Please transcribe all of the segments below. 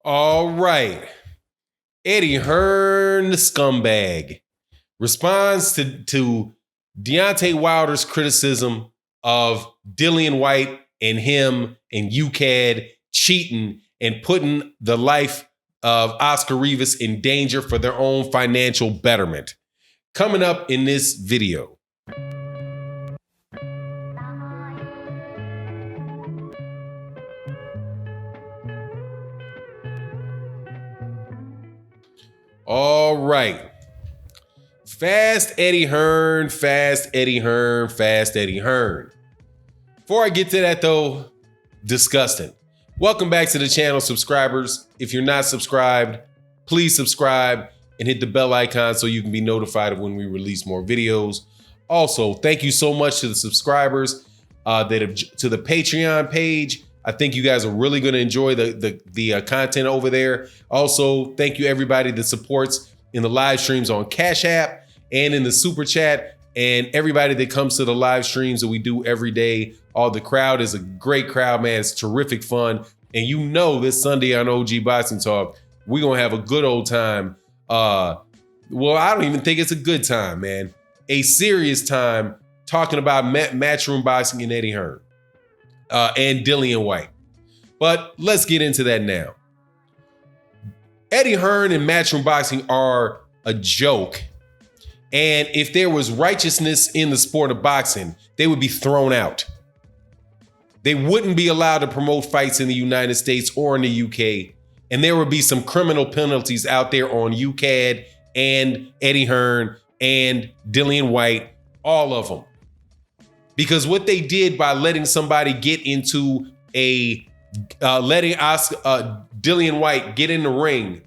All right. Eddie Hearn, the scumbag, responds to Deontay Wilder's criticism of Dillian Whyte and him and UCAD cheating and putting the life of Oscar Rivas in danger for their own financial betterment. Coming up in this video. All right. Fast Eddie Hearn, fast Eddie Hearn, fast Eddie Hearn. Before I get to that though, disgusting. Welcome back to the channel, subscribers. If you're not subscribed, please subscribe and hit the bell icon so you can be notified of when we release more videos. Also, thank you so much to the subscribers to the Patreon page. I think you guys are really going to enjoy the content over there. Also, thank you everybody that supports in the live streams on Cash App and in the Super Chat, and everybody that comes to the live streams that we do every day. The crowd is a great crowd, man. It's terrific fun. And you know this Sunday on OG Boxing Talk, we're going to have a good old time. Well, I don't even think it's a good time, man. A serious time talking about Matchroom Boxing and Eddie Hearn. And Dillian Whyte. But let's get into that now. Eddie Hearn and Matchroom Boxing are a joke. And if there was righteousness in the sport of boxing, they would be thrown out. They wouldn't be allowed to promote fights in the United States or in the UK. And there would be some criminal penalties out there on UCAD and Eddie Hearn and Dillian Whyte, all of them. Because what they did by letting somebody get into letting Dillian Whyte get in the ring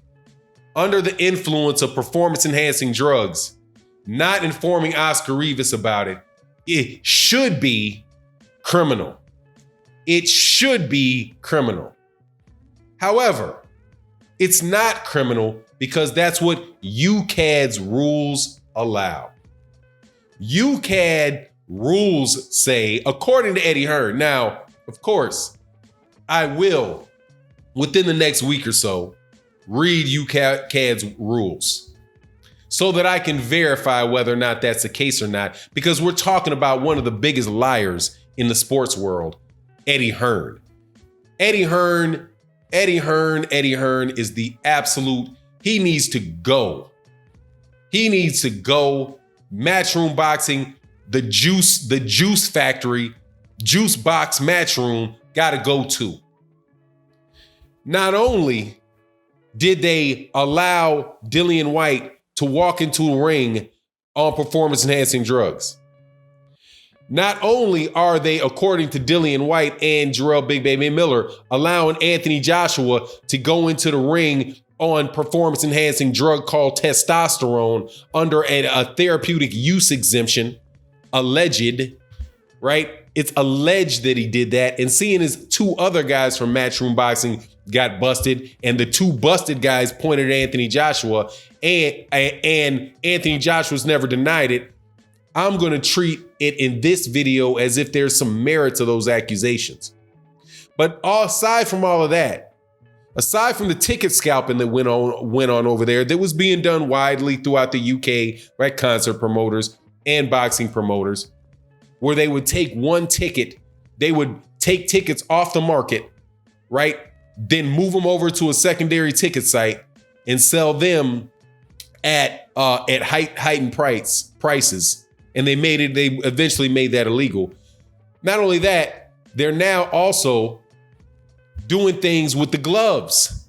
under the influence of performance-enhancing drugs, not informing Oscar Rivas about it, it should be criminal. It should be criminal. However, it's not criminal because that's what UCAD's rules allow. UCAD rules say, according to Eddie Hearn. Now, of course, I will, within the next week or so, read UCAD's rules so that I can verify whether or not that's the case or not, because we're talking about one of the biggest liars in the sports world, Eddie Hearn. Eddie Hearn is the absolute, he needs to go. He needs to go. Matchroom Boxing, the juice factory, juice box Matchroom got to go too. Not only did they allow Dillian Whyte to walk into a ring on performance-enhancing drugs, not only are they, according to Dillian Whyte and Jarrell Big Baby Miller, allowing Anthony Joshua to go into the ring on performance-enhancing drug called testosterone under a therapeutic use exemption, alleged, right? It's alleged that he did that. And seeing as two other guys from Matchroom Boxing got busted, and the two busted guys pointed at Anthony Joshua, and Anthony Joshua's never denied it, I'm going to treat it in this video as if there's some merit to those accusations. But aside from all of that, aside from the ticket scalping that went on over there, that was being done widely throughout the UK, right? Concert promoters and boxing promoters, where they would take one ticket, they would take tickets off the market, right? Then move them over to a secondary ticket site and sell them at heightened prices. And they eventually made that illegal. Not only that, they're now also doing things with the gloves.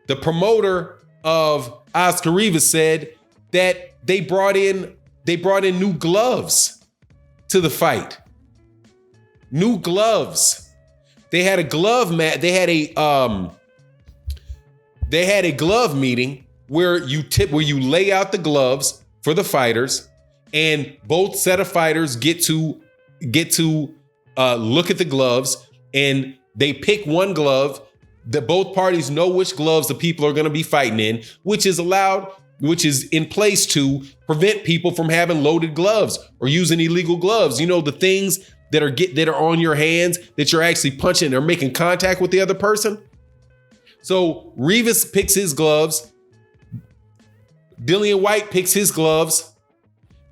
The promoter of Oscar Rivas said that they brought in new gloves to the fight. New gloves. They had a glove they had a glove meeting where you lay out the gloves for the fighters, and both set of fighters get to look at the gloves, and they pick one glove. That both parties know which gloves the people are going to be fighting in, which is in place to prevent people from having loaded gloves or using illegal gloves. You know, the things that are on your hands that you're actually punching or making contact with the other person. So Rivas picks his gloves. Dillian Whyte picks his gloves.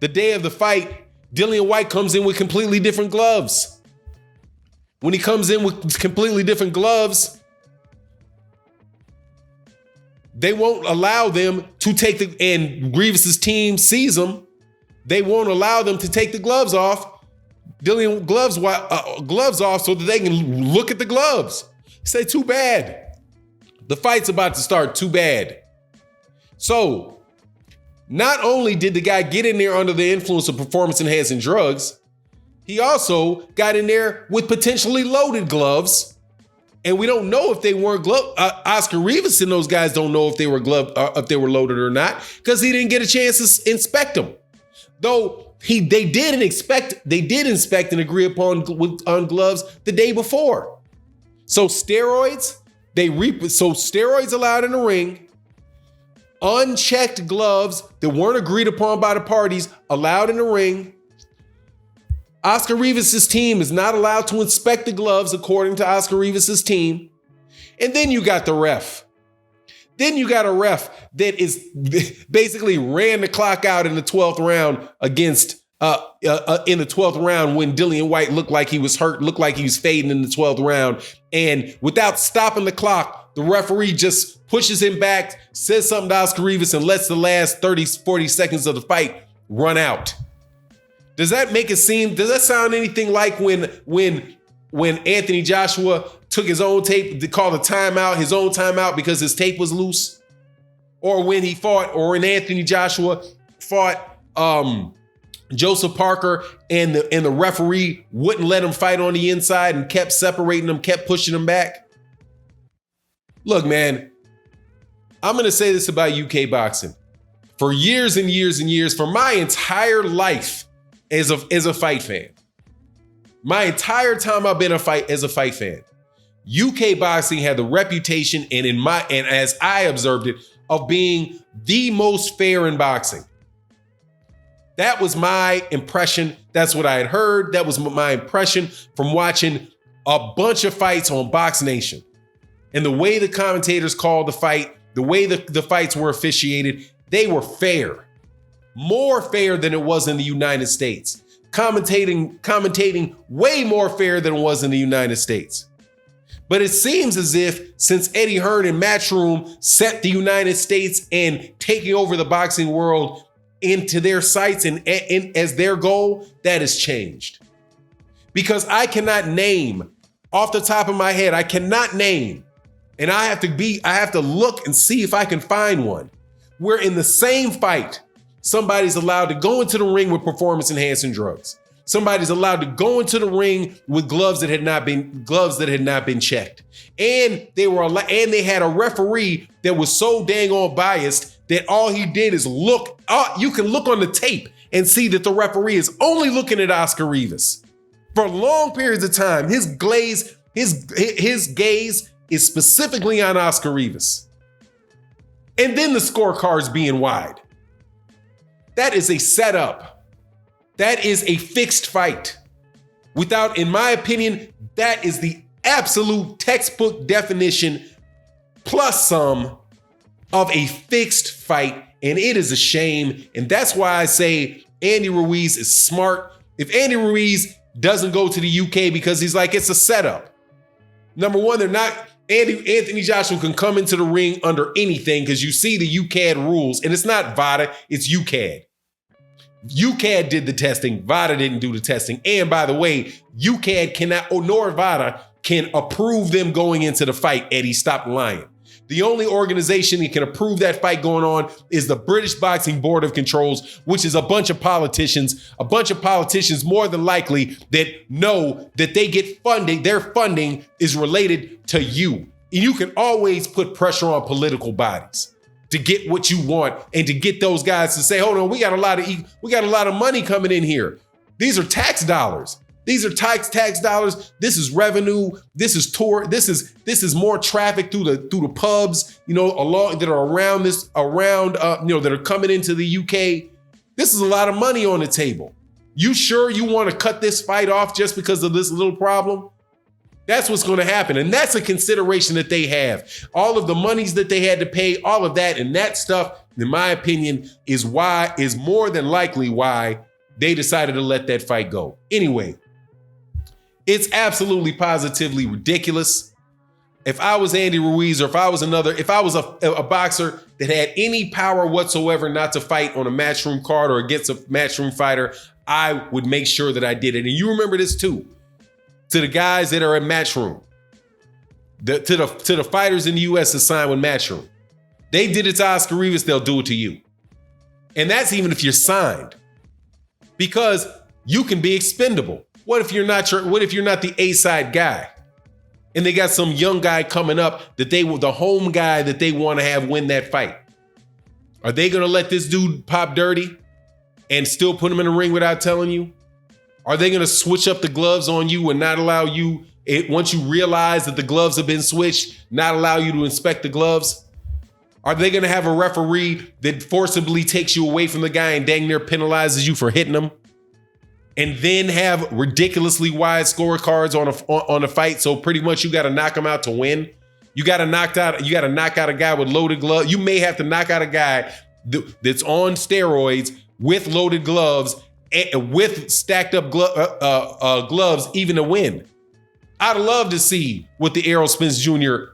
The day of the fight, Dillian Whyte comes in with completely different gloves. When he comes in with completely different gloves, they won't allow them to take and Grievous' team sees them. They won't allow them to take the gloves off. Dillian gloves off so that they can look at the gloves. Say, too bad. The fight's about to start, too bad. So, not only did the guy get in there under the influence of performance-enhancing drugs, he also got in there with potentially loaded gloves. And we don't know if they weren't Oscar Rivas and those guys don't know if they were if they were loaded or not, because he didn't get a chance to inspect them. Though they did inspect and agree upon on gloves the day before. So steroids allowed in the ring. Unchecked gloves that weren't agreed upon by the parties allowed in the ring. Oscar Rivas' team is not allowed to inspect the gloves according to Oscar Rivas' team. And then you got the ref. Then you got a ref that is basically ran the clock out in the 12th round against in the 12th round when Dillian Whyte looked like he was hurt, looked like he was fading in the 12th round. And without stopping the clock, the referee just pushes him back, says something to Oscar Rivas, and lets the last 30, 40 seconds of the fight run out. Does that sound anything like when Anthony Joshua took his own tape to call his own timeout because his tape was loose? Or when Anthony Joshua fought Joseph Parker and the referee wouldn't let him fight on the inside and kept separating them, kept pushing them back? Look, man, I'm going to say this about UK boxing. For years and years and years, for my entire life as a fight fan, my entire time I've been as a fight fan, UK boxing had the reputation and as I observed it, of being the most fair in boxing. That was my impression. That's what I had heard. That was my impression from watching a bunch of fights on Box Nation. And the way the commentators called the fight, the way the fights were officiated, they were fair. More fair than it was in the United States. Commentating way more fair than it was in the United States. But it seems as if since Eddie Hearn and Matchroom set the United States and taking over the boxing world into their sights and as their goal, that has changed. Because I cannot name, off the top of my head, and I have to look and see if I can find one, where in the same fight, somebody's allowed to go into the ring with performance-enhancing drugs. Somebody's allowed to go into the ring with gloves that had not been checked. And they had a referee that was so dang on biased that all he did is look. You can look on the tape and see that the referee is only looking at Oscar Rivas. For long periods of time, his gaze is specifically on Oscar Rivas. And then the scorecards being wide. That is a setup. That is a fixed fight. In my opinion, that is the absolute textbook definition plus some of a fixed fight. And it is a shame. And that's why I say Andy Ruiz is smart. If Andy Ruiz doesn't go to the UK because he's like, it's a setup. Number one, Anthony Joshua can come into the ring under anything because you see the UCAD rules, and it's not VADA, it's UCAD. UCAD did the testing, VADA didn't do the testing. And by the way, UCAD cannot, nor VADA can approve them going into the fight. Eddie, stop lying. The only organization that can approve that fight going on is the British Boxing Board of Controls, which is a bunch of politicians more than likely that know that they get funding. Their funding is related to you. And you can always put pressure on political bodies to get what you want and to get those guys to say, hold on, we got a lot of money coming in here. These are tax dollars. These are tax dollars. This is revenue. This is tour. This is more traffic through the pubs, along that are around that are coming into the UK. This is a lot of money on the table. You sure you want to cut this fight off just because of this little problem? That's what's going to happen. And that's a consideration that they have. All of the monies that they had to pay, all of that, and that stuff, in my opinion, is more than likely why they decided to let that fight go. Anyway, it's absolutely positively ridiculous. If I was Andy Ruiz, or if I was a boxer that had any power whatsoever not to fight on a Matchroom card or against a Matchroom fighter, I would make sure that I did it. And you remember this too. To the guys that are at Matchroom, to the fighters in the US that signed with Matchroom. They did it to Oscar Rivas, they'll do it to you. And that's even if you're signed. Because you can be expendable. What if you're not the A-side guy? And they got some young guy coming up that the home guy that they want to have win that fight. Are they gonna let this dude pop dirty and still put him in the ring without telling you? Are they going to switch up the gloves on you and not allow you, once you realize that the gloves have been switched, not allow you to inspect the gloves? Are they going to have a referee that forcibly takes you away from the guy and dang near penalizes you for hitting him? And then have ridiculously wide scorecards on a fight, so pretty much you got to knock him out to win? You got to knock out a guy with loaded gloves. You may have to knock out a guy that's on steroids with loaded gloves, with stacked up gloves, even to win. I'd love to see what the Errol Spence Jr.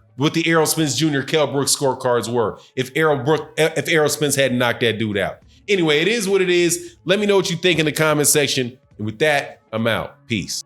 Kell Brooks scorecards were if Errol Spence hadn't knocked that dude out. Anyway, it is what it is. Let me know what you think in the comment section. And with that, I'm out. Peace.